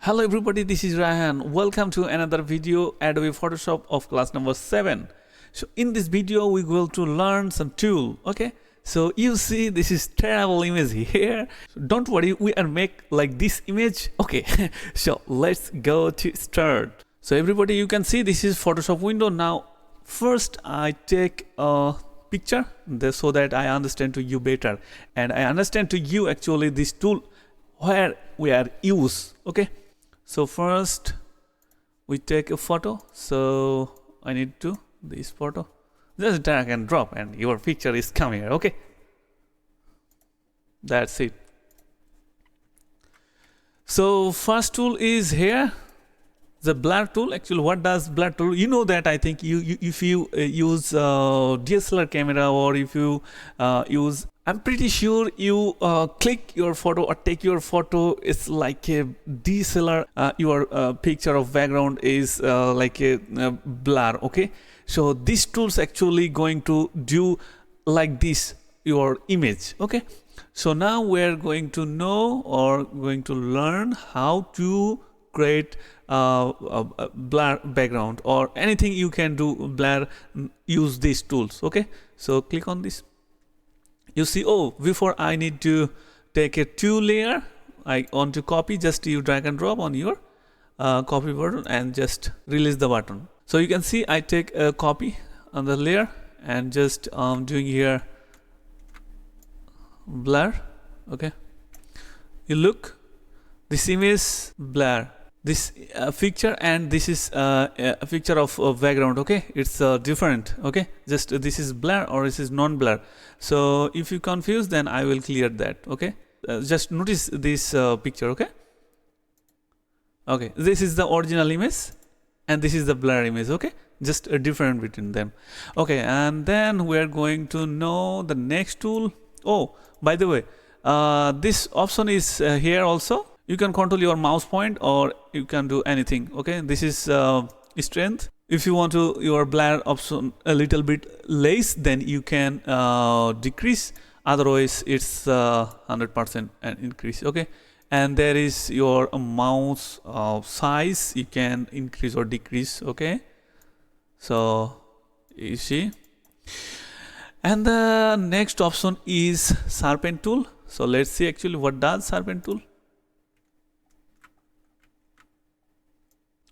Hello everybody, this is Ryan. Welcome to another video Adobe Photoshop of class number 7. So in this video we will to learn some tool. Okay, so you see this is terrible image here. So don't worry, we are make like this image. Okay, so let's go to start. So everybody, you can see this is Photoshop window. Now first I take a picture so that I understand to you better, and I understand to you actually this tool where we are use. Okay, so first we take a photo. So I need to this photo, just drag and drop and your picture is coming here. Okay, that's it. So first tool is here, the blur tool. Actually, what does blur tool? You know that I think if you use DSLR camera, or if you use, I'm pretty sure you click your photo or take your photo, it's like a DSLR, your picture of background is like a blur. Okay, so these tools actually going to do like this your image. Okay, so now we're going to know or going to learn how to create a blur background or anything you can do blur, use these tools. Okay, so click on this. You see, oh, before I need to take a 2 layer, I want to copy, just you drag and drop on your copy button and just release the button. So you can see I take a copy on the layer and just doing here blur. Okay, you look, this image blur, this picture, and this is a picture of background. Okay, it's different. Okay, just this is blur or this is non-blur. So if you confuse, then I will clear that. Okay, just notice this picture. Okay, okay, this is the original image and this is the blur image. Okay, just a difference between them. Okay, and then we're going to know the next tool. Oh, by the way, this option is here also. You can control your mouse point or you can do anything. Okay, this is strength. If you want to your blur option a little bit less, then you can decrease. Otherwise, it's 100% and increase. Okay, and there is your mouse size. You can increase or decrease. Okay, so you see. And the next option is sharpen tool. So let's see actually what does sharpen tool.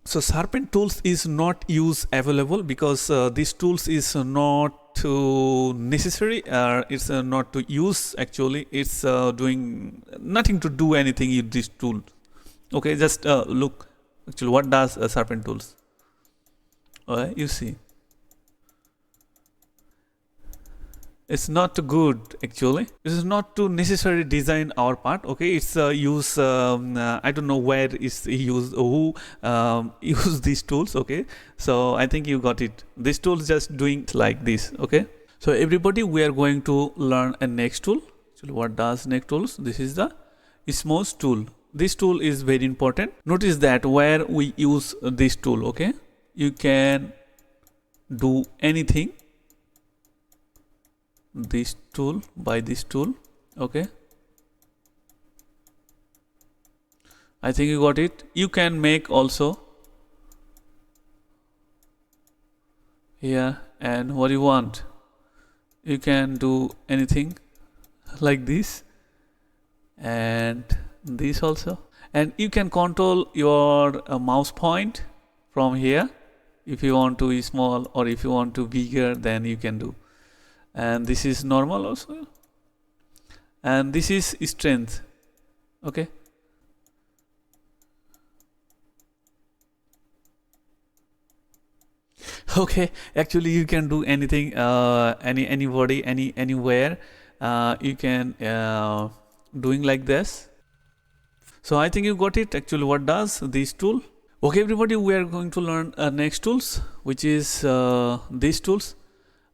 So sharpen tools is not use available because these tools is not too necessary. It's not to use actually. It's doing nothing to do anything with this tool. Okay, just look actually what does sharpen tools. You see, it's not too good actually. This is not too necessary design our part. Okay, it's use I don't know where is use, who use these tools. Okay, so I think you got it. This tool is just doing like this. Okay, so everybody, we are going to learn a next tool. Actually, what does next tools? This is the smooth tool. This tool is very important. Notice that where we use this tool. Okay, you can do anything this tool by this tool. Okay, I think you got it. You can make also here, and what you want, you can do anything like this and this also, and you can control your mouse point from here. If you want to be small or if you want to bigger, then you can do. And this is normal also, and this is strength. Okay, okay, actually you can do anything, anybody, anywhere, you can doing like this. So I think you got it actually what does this tool. Okay everybody, we are going to learn next tools, which is these tools.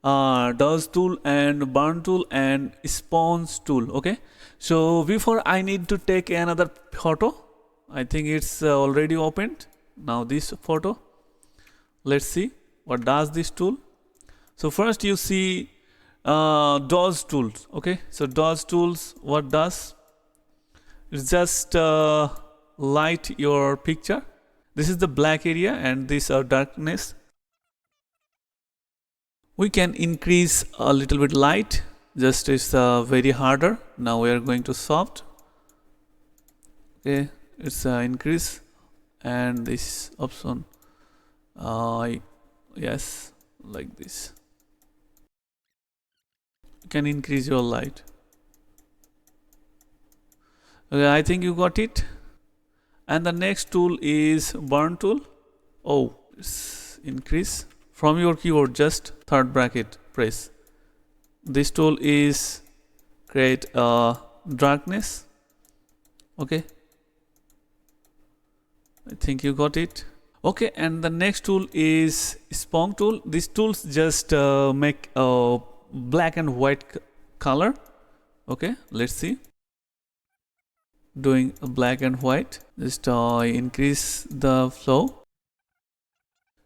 Does tool and burn tool and sponge tool. Okay, so before I need to take another photo. I think it's already opened now this photo. Let's see what does this tool. So first you see dodge tools. Okay, so dodge tools, what does, it's just light your picture. This is the black area and this darkness. We can increase a little bit light, just it's very harder. Now we are going to soft. Okay, it's increase, and this option, yes, like this. You can increase your light. Okay, I think you got it. And the next tool is burn tool. Oh, it's increase. From your keyboard, just third bracket press. This tool is create darkness. Okay, I think you got it. Okay, and the next tool is spawn tool. These tools just make a black and white color. Okay, let's see. Doing a black and white, just increase the flow.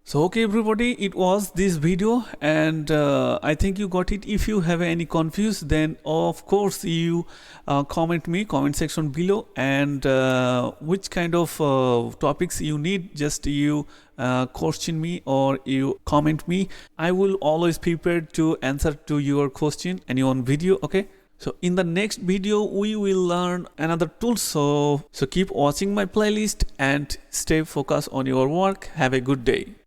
So okay everybody, it was this video, and I think you got it. If you have any confused, then of course you comment section below, and which kind of topics you need, just you question me or you comment me. I will always prepare to answer to your question and your video. Okay, so in the next video we will learn another tool. So keep watching my playlist and stay focused on your work. Have a good day.